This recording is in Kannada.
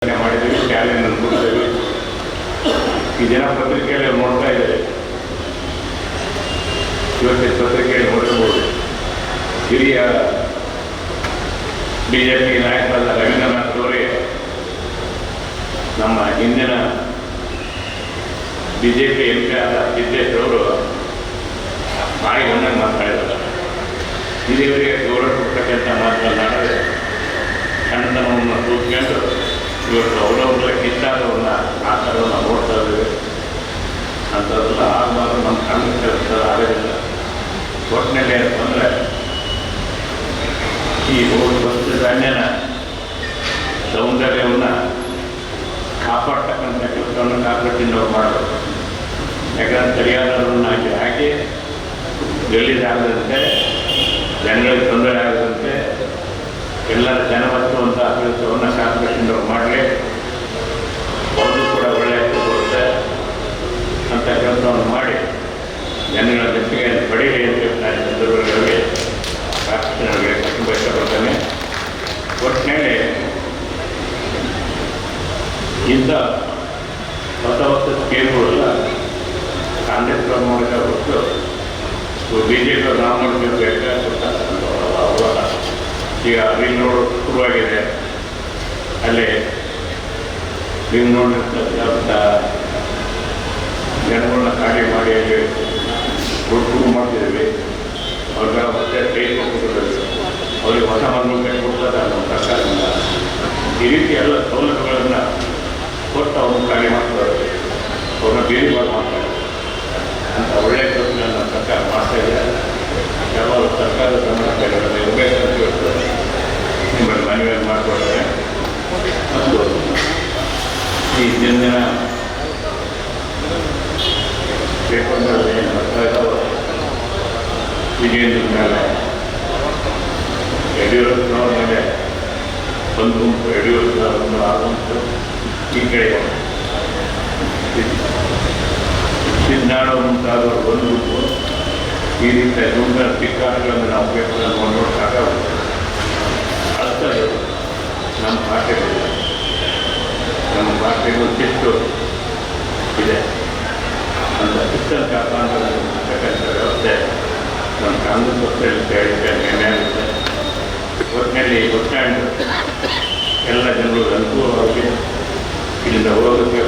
ಮಾಡಿದ್ದೀವಿ, ಶಾಲೆಯನ್ನು ಅನುಭವಿಸಿದ್ದೀವಿ. ಈ ದಿನ ಪತ್ರಿಕೆಯಲ್ಲಿ ನೋಡ್ತಾ ಇದ್ದಾರೆ, ಇವತ್ತಿನ ಪತ್ರಿಕೆಯಲ್ಲಿ ನೋಡಿರ್ಬೋದು. ಹಿರಿಯ ಬಿಜೆಪಿ ನಾಯಕರಾದ ರವೀಂದ್ರನಾಥ್ ಅವರೇ ನಮ್ಮ ಹಿಂದಿನ ಬಿಜೆಪಿ MP ಆದ ಸಿದ್ದೇಶ್ ಅವರು ಬಾಯಿ ಬಂದಾಗ ಮಾತಾಡಿದ್ದಾರೆ. ಹಿರಿಯವರಿಗೆ ಗೌರವ ಕೊಡ್ತಕ್ಕಂಥ ಮಾತನಾಡದೆ ಸಣ್ಣತನವನ್ನು ತೂತ್ಕೊಂಡು ಇವತ್ತು ಅವರವ್ರ ಕಿತ್ತಾದವ್ರನ್ನ ಆ ಥರವನ್ನು ನೋಡ್ತಾ ಇದ್ದೇವೆ. ಅಂಥದ್ದೆಲ್ಲ ಆಗಬಾರ್ದು, ನಮ್ಮ ಕಾಂಗ್ರೆಸ್ ಆಗೋದಿಲ್ಲ. ಒಟ್ಟಿನಲ್ಲಿ ಅಂತಂದರೆ ಈ ವಸ್ತು ಧಾನ್ಯನ ಸೌಂದರ್ಯವನ್ನು ಕಾಪಾಡ್ತಕ್ಕಂಥ ಕೆಲಸವನ್ನು ಕಾಂಗ್ರೆಸ್ಸಿನವ್ರು ಮಾಡಬೇಕು. ಯಾಕಂದರೆ ಸರಿಯಾದವ್ರನ್ನ ಹಾಕಿ ಗಲೀಜಾಗದಂತೆ, ಜನಗಳಿಗೆ ತೊಂದರೆ ಆಗದಂತೆ ಎಲ್ಲರ ಜನವತ್ತುವಂಥ ಕೆಲಸವನ್ನು ಕಾಂಗ್ರೆಸ್ಸಿನವ್ರು ಮಾಡಲಿ. ಅವ್ರಿಗೂ ಕೂಡ ಒಳ್ಳೆಯ ಹೆಸರು ಬರುತ್ತೆ ಅಂತ ಕೆಲಸವನ್ನು ಮಾಡಿ ಜನಗಳ ಮೆಚ್ಚುಗೆಯನ್ನು ಪಡೀಲಿ ಅಂತ ನಾನು ಸಂದರ್ಭಗಳಿಗೆ ಕಾಂಗ್ರೆಸ್ಸಿನವರಿಗೆ ತುಂಬ ಇಷ್ಟಪಡ್ತೇನೆ. ಒಟ್ಟಿನಲ್ಲಿ ಇಂಥ ಹೊಸ ಸ್ಕೀಮ್ಗಳೆಲ್ಲ ಕಾಂಗ್ರೆಸ್ ಮಾಡಿದ ಹೊರತು BJP ನಾವು ಮಾಡಬೇಕು. ಈಗ ರಿಂಗ್ ರೋಡ್ ಶುರುವಾಗಿದೆ, ಅಲ್ಲಿ ರಿಂಗ್ ರೋಡ್ ಜನಗಳನ್ನ ಖಾಲಿ ಮಾಡಿ ಅಲ್ಲಿ ರೋಡ್ ಶುರು ಮಾಡ್ತಿದ್ದೀವಿ. ಅವ್ರಿಗೆಲ್ಲ ಮತ್ತೆ ಟೈಟ್ ಕೊಟ್ಟಿದ್ದೀವಿ, ಅವ್ರಿಗೆ ಹೊಸ ಮನೆಗಳು ಕಟ್ಟಿಕೊಡ್ತಾರೆ ನಮ್ಮ ಸರ್ಕಾರದಿಂದ. ಈ ರೀತಿ ಎಲ್ಲ ಸೌಲಭ್ಯಗಳನ್ನು ಕೊಟ್ಟು ಅವ್ರನ್ನ ಖಾಲಿ ಮಾಡ್ತಾರೆ, ಅವ್ರನ್ನ ಬೇರೆ ಮಾಡ್ತಾರೆ ಅಂತ ಒಳ್ಳೆಯ ಕೆಲಸಗಳನ್ನು ಸರ್ಕಾರ ಮಾಡ್ತಾ ಇದೆ. ಕೆಲವರು ಸರ್ಕಾರದ ಗಮನದಲ್ಲಿ ಇರಬೇಕಂತ ಹೇಳ್ತಾರೆ, ನಿಮ್ಮಲ್ಲಿ ಮನವಿಯನ್ನು ಮಾಡಿಕೊಡ್ತಾರೆ. ಮತ್ತು ಈ ದಿನ ಪೇಪರ್ನಲ್ಲಿ ಏನು ಬರ್ತಾ ಇದ್ದಾವೆ, ವಿಜಯೇಂದ್ರ ಮೇಲೆ ಯಡಿಯೂರಪ್ಪನವ್ರ ಮೇಲೆ ಒಂದು ಗುಂಪು, ಯಡಿಯೂರಪ್ಪನವ್ರನ್ನು ಆಗುಂಟು, ಈ ಕಡೆ ಸಿದ್ನಾಡು ಮುಂತಾದವರು ಒಂದು ಗುಂಪು. ಈ ರೀತಿಯ ದುಂಡ ಧಿಕ್ಕಾರಗಳನ್ನು ನಾವು ಪೇಪರ್ನಲ್ಲಿ ನೋಡೋಕ್ಕಾಗಲ್ಲ. ಅಳ್ತಾರೆ ನಮ್ಮ ಭಾಷೆಗಳಿಲ್ಲ, ನಮ್ಮ ಭಾಷೆಗಳು ಶಿಸ್ತು ಇದೆ ಅಂತ ಶಿಸ್ತನ್ನು ಕಾಪಾಡತಕ್ಕಂಥ ವ್ಯವಸ್ಥೆ ನಮ್ಮ ಕಾಂಗ್ರೆಸ್ ಪಕ್ಷದಲ್ಲಿ ಹೇಳಿಕೆ ನೆನೆಯಾಗುತ್ತೆ. ಒಟ್ಟಿನಲ್ಲಿ ಬಸ್ ಸ್ಟ್ಯಾಂಡ್ ಎಲ್ಲ ಜನರು ಅನುಕೂಲವಾಗಿ ಇಲ್ಲಿಂದ ಹೋಗೋಕ್ಕೆ